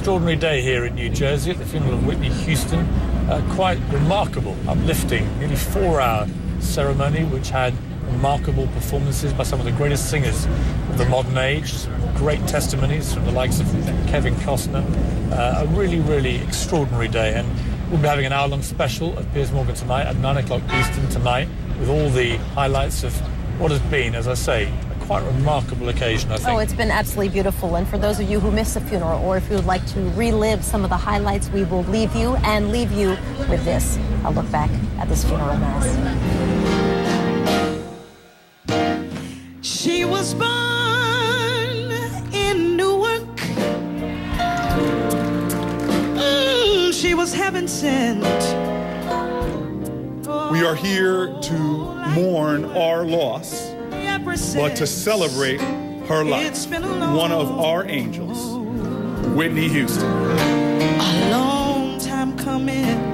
extraordinary day here in New Jersey at the funeral of Whitney Houston. Quite remarkable, uplifting, nearly 4-hour ceremony which had remarkable performances by some of the greatest singers of the modern age, some great testimonies from the likes of Kevin Costner. A really, really extraordinary day, and we'll be having an hour-long special at Piers Morgan tonight at 9 o'clock Eastern tonight with all the highlights of what has been, as I say, a quite remarkable occasion, I think. Oh, it's been absolutely beautiful, and for those of you who missed the funeral, or if you would like to relive some of the highlights, we will leave you with this. I'll look back at this funeral mass. She was born in Newark. She was heaven sent. We are here to mourn our loss, but to celebrate her life. One of our angels, Whitney Houston. A long time coming.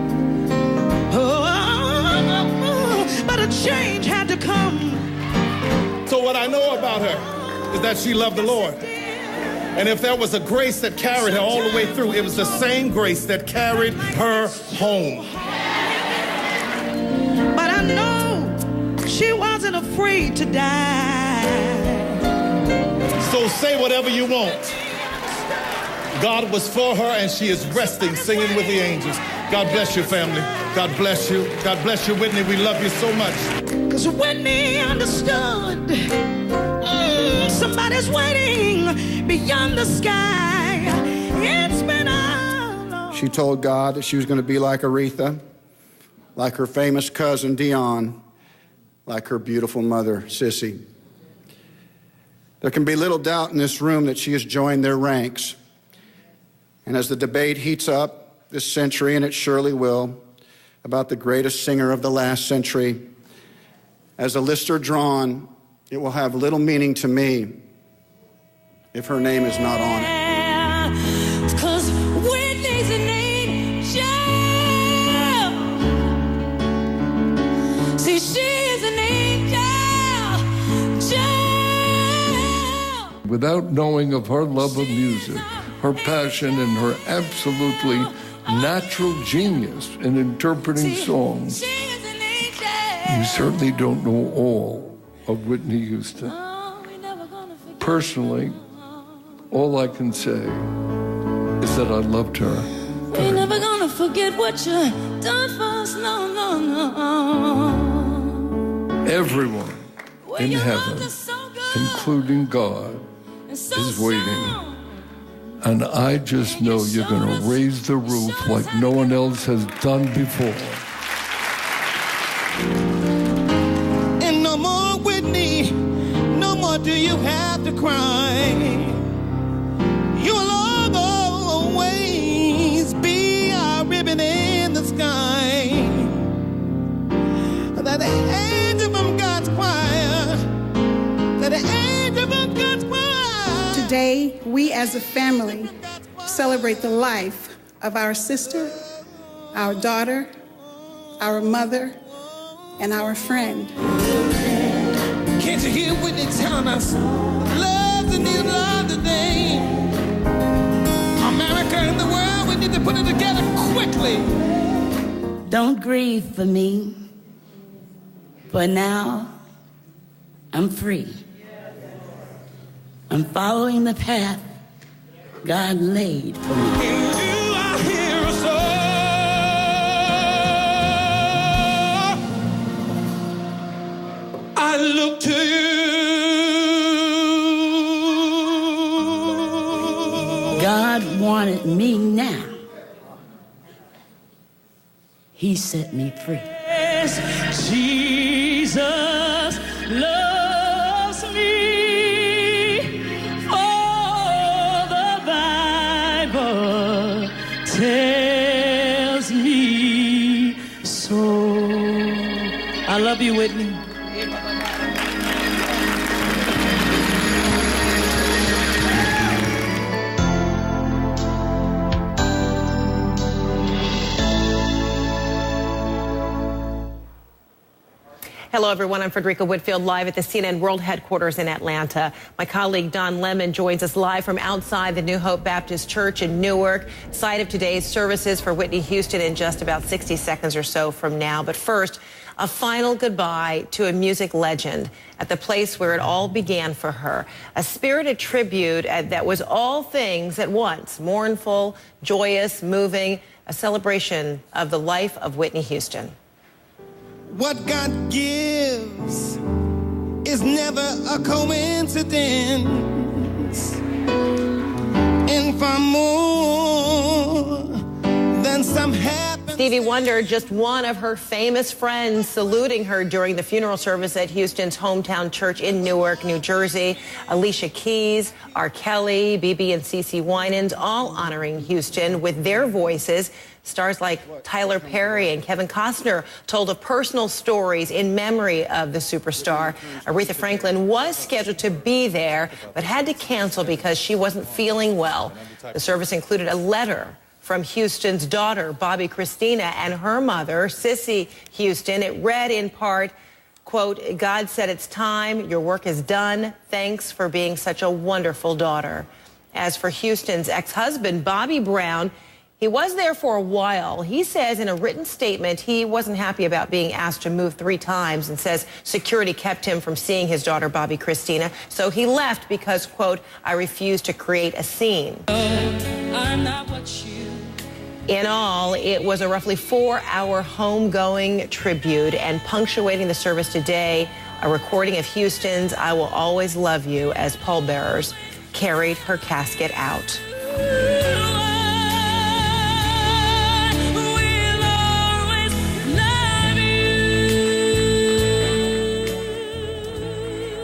But a change had to come. So what I know about her is that she loved the Lord. And if there was a grace that carried her all the way through, it was the same grace that carried her home. But I know she wasn't afraid to die. So say whatever you want. God was for her, and she is resting, singing with the angels. God bless you, family. God bless you. God bless you, Whitney. We love you so much. Because Whitney understood somebody's waiting beyond the sky. It's been a... She told God that she was going to be like Aretha, like her famous cousin Dion, like her beautiful mother, Sissy. There can be little doubt in this room that she has joined their ranks. And as the debate heats up this century, and it surely will, about the greatest singer of the last century, as the lists are drawn, it will have little meaning to me if her name is not on it. 'Cause Whitney's an angel. See, she is an angel. Without knowing of her love of music, her passion, and her absolutely natural genius in interpreting songs, you certainly don't know all of Whitney Houston. Personally, all I can say is that I loved her. We're never gonna forget what you done for us, no, no, no. Everyone in heaven, including God, is waiting. And I just know you're gonna raise the roof like no one else has done before. And no more, Whitney, no more do you have to cry. You'll always be our ribbon in the sky. That the angel from God's choir, that the angel from God's choir. Today, we as a family celebrate the life of our sister, our daughter, our mother, and our friend. Can't you hear Whitney telling us love and need love today? America and the world, we need to put it together quickly. Don't grieve for me, for now I'm free. I'm following the path God laid for me. I look to you. God wanted me now. He set me free. Jesus loves me, for the Bible tells me so. I love you, Whitney. Hello, everyone. I'm Frederica Whitfield, live at the CNN World Headquarters in Atlanta. My colleague Don Lemon joins us live from outside the New Hope Baptist Church in Newark, site of today's services for Whitney Houston in just about 60 seconds or so from now. But first, a final goodbye to a music legend at the place where it all began for her. A spirited tribute that was all things at once, mournful, joyous, moving, a celebration of the life of Whitney Houston. What God gives is never a coincidence, and far more than some happen. Stevie Wonder, just one of her famous friends, saluting her during the funeral service at Houston's hometown church in Newark, New Jersey. Alicia Keys, R. Kelly, BB and CeCe Winans, all honoring Houston with their voices. Stars like Tyler Perry and Kevin Costner told of personal stories in memory of the superstar. Aretha Franklin was scheduled to be there, but had to cancel because she wasn't feeling well. The service included a letter from Houston's daughter, Bobby Christina, and her mother, Cissy Houston. It read in part, quote, "God said it's time. Your work is done. Thanks for being such a wonderful daughter." As for Houston's ex-husband, Bobby Brown, he was there for a while. He says in a written statement he wasn't happy about being asked to move 3 times and says security kept him from seeing his daughter, Bobby Christina. So he left because, quote, "I refused to create a scene." I'm not what you. In all, it was a roughly 4-hour homegoing tribute, and punctuating the service today, a recording of Houston's "I Will Always Love You" as pallbearers carried her casket out.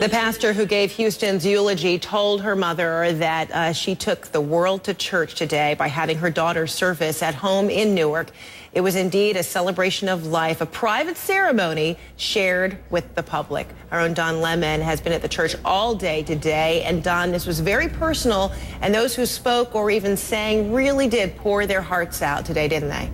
The pastor who gave Houston's eulogy told her mother that she took the world to church today by having her daughter's service at home in Newark. It was indeed a celebration of life, a private ceremony shared with the public. Our own Don Lemon has been at the church all day today. And Don, this was very personal, and those who spoke or even sang really did pour their hearts out today, didn't they?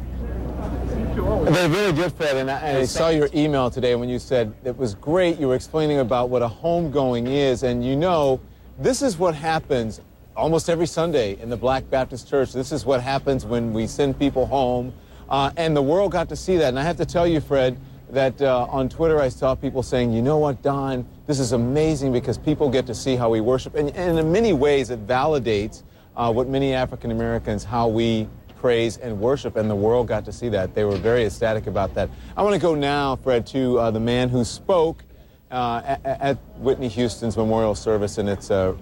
They really did, Fred, and I saw your email today when you said it was great. You were explaining about what a homegoing is, and you know, this is what happens almost every Sunday in the Black Baptist Church. This is what happens when we send people home, and the world got to see that. And I have to tell you, Fred, that on Twitter I saw people saying, you know what, Don, this is amazing because people get to see how we worship, and in many ways it validates what many African Americans, how we praise and worship, and the world got to see that. They were very ecstatic about that. I want to go now, Fred, to the man who spoke at Whitney Houston's memorial service, and it's the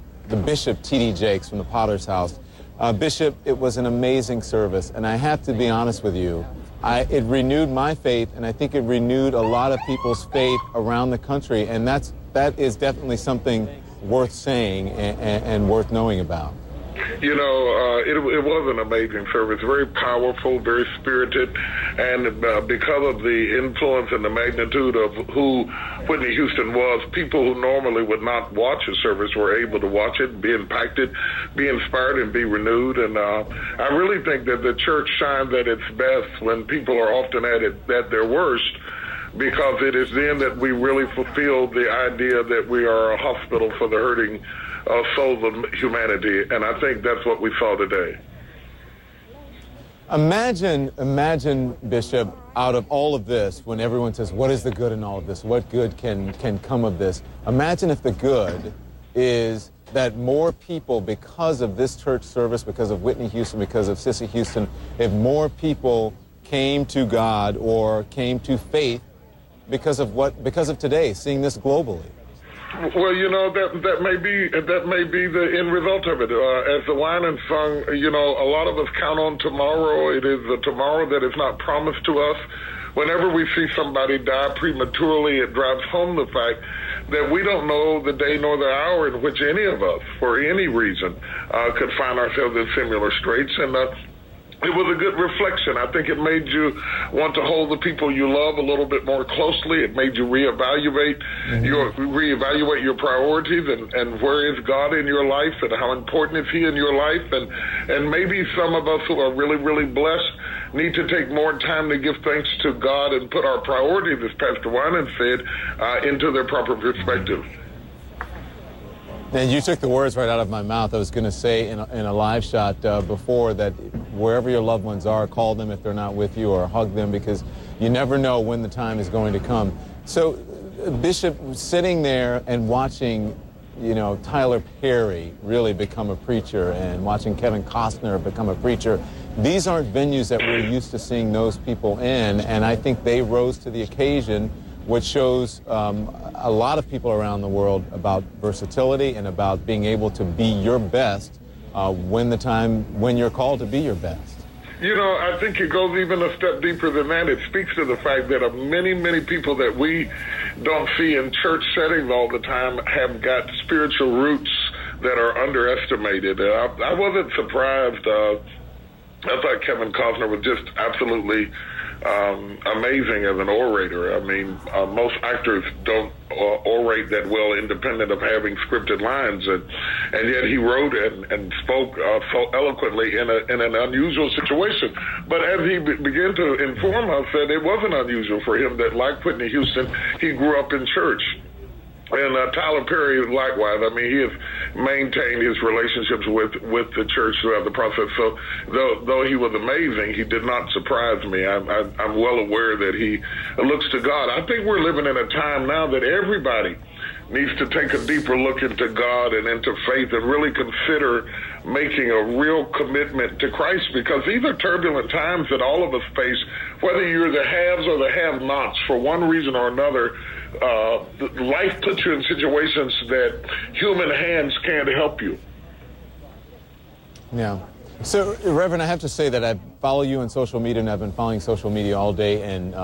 Bishop T.D. Jakes from the Potter's House. Bishop, it was an amazing service, and I have to be honest with you, it renewed my faith, and I think it renewed a lot of people's faith around the country, and that is definitely something worth saying and worth knowing about. You know, it was an amazing service, very powerful, very spirited, and because of the influence and the magnitude of who Whitney Houston was, people who normally would not watch a service were able to watch it, be impacted, be inspired, and be renewed. And I really think that the church shines at its best when people are often at their worst, because it is then that we really fulfill the idea that we are a hospital for the hurting souls of humanity, and I think that's what we saw today. Imagine, Bishop, out of all of this, when everyone says, what is the good in all of this? What good can come of this? Imagine if the good is that more people, because of this church service, because of Whitney Houston, because of Cissy Houston, if more people came to God or came to faith because of today, seeing this globally. Well, you know, that may be the end result of it. As the Winans sung, you know, a lot of us count on tomorrow. It is a tomorrow that is not promised to us. Whenever we see somebody die prematurely, it drives home the fact that we don't know the day nor the hour in which any of us, for any reason, could find ourselves in similar straits. And it was a good reflection. I think it made you want to hold the people you love a little bit more closely. It made you reevaluate your priorities and where is God in your life and how important is He in your life. And maybe some of us who are really, really blessed need to take more time to give thanks to God and put our priorities, as Pastor Winan said, into their proper perspective. And you took the words right out of my mouth. I was going to say in a live shot before that wherever your loved ones are, call them if they're not with you or hug them, because you never know when the time is going to come. So, Bishop, sitting there and watching, Tyler Perry really become a preacher and watching Kevin Costner become a preacher, these aren't venues that we're used to seeing those people in, and I think they rose to the occasion, which shows a lot of people around the world about versatility and about being able to be your best when you're called to be your best. I think it goes even a step deeper than that. It speaks to the fact that many, many people that we don't see in church settings all the time have got spiritual roots that are underestimated. I wasn't surprised. I thought Kevin Costner was just absolutely amazing as an orator. I mean, most actors don't orate that well independent of having scripted lines, and yet he wrote and spoke so eloquently in an unusual situation. But as he began to inform us that it wasn't unusual for him, that like Whitney Houston, he grew up in church. And Tyler Perry, likewise. I mean, he has maintained his relationships with the church throughout the process. So, though he was amazing, he did not surprise me. I'm well aware that he looks to God. I think we're living in a time now that everybody needs to take a deeper look into God and into faith and really consider making a real commitment to Christ, because these are turbulent times that all of us face, whether you're the haves or the have-nots for one reason or another. Life puts you in situations that human hands can't help you. Yeah. So, Reverend, I have to say that I follow you on social media, and I've been following social media all day, and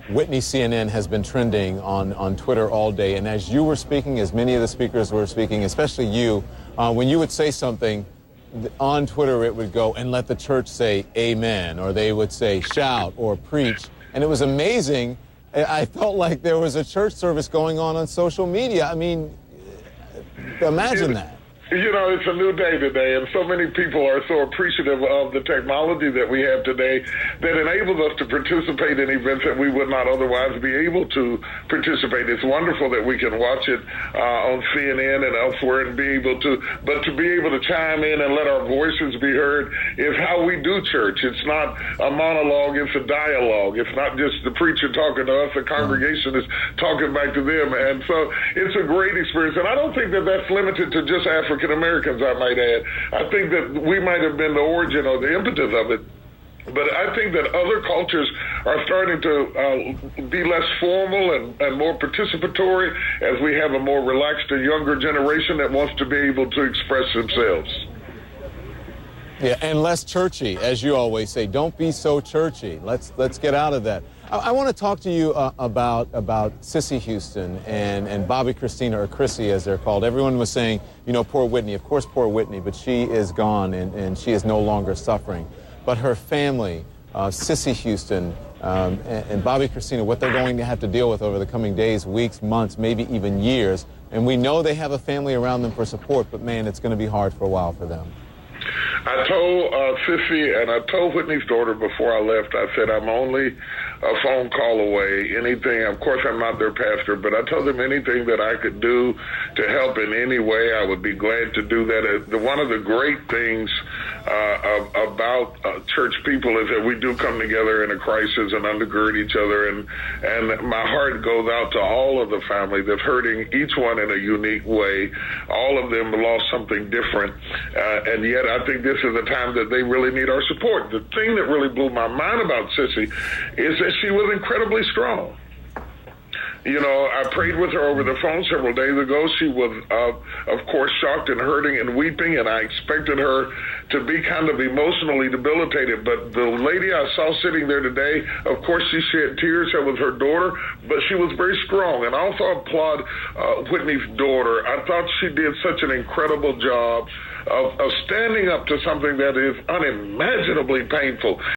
Whitney CNN has been trending on Twitter all day. And as you were speaking, as many of the speakers were speaking, especially you, when you would say something on Twitter, it would go, and let the church say amen, or they would say shout or preach. And it was amazing. I felt like there was a church service going on social media. I mean, imagine that. It's a new day today, and so many people are so appreciative of the technology that we have today that enables us to participate in events that we would not otherwise be able to participate. It's wonderful that we can watch it on CNN and elsewhere and be able to chime in and let our voices be heard is how we do church. It's not a monologue, it's a dialogue. It's not just the preacher talking to us, the congregation is talking back to them. And so it's a great experience, and I don't think that that's limited to just African Americans, I might add. I think that we might have been the origin or the impetus of it. But I think that other cultures are starting to be less formal and more participatory as we have a more relaxed and younger generation that wants to be able to express themselves. Yeah, and less churchy, as you always say. Don't be so churchy. Let's get out of that. I want to talk to you about Sissy Houston and Bobby Christina, or Chrissy as they're called. Everyone was saying, poor Whitney. Of course, poor Whitney, but she is gone and she is no longer suffering. But her family, Sissy Houston and Bobby Christina, what they're going to have to deal with over the coming days, weeks, months, maybe even years. And we know they have a family around them for support, but man, it's going to be hard for a while for them. I told Sissy and I told Whitney's daughter before I left, I said, I'm only a phone call away. Anything, of course, I'm not their pastor, but I told them anything that I could do to help in any way, I would be glad to do that. One of the great things about church people is that we do come together in a crisis and undergird each other, and my heart goes out to all of the family that's hurting, each one in a unique way. All of them lost something different, and yet I think this is a time that they really need our support. The thing that really blew my mind about Sissy is that she was incredibly strong. I prayed with her over the phone several days ago. She was, of course, shocked and hurting and weeping, and I expected her to be kind of emotionally debilitated. But the lady I saw sitting there today, of course, she shed tears. That was her daughter, but she was very strong. And I also applaud Whitney's daughter. I thought she did such an incredible job of standing up to something that is unimaginably painful.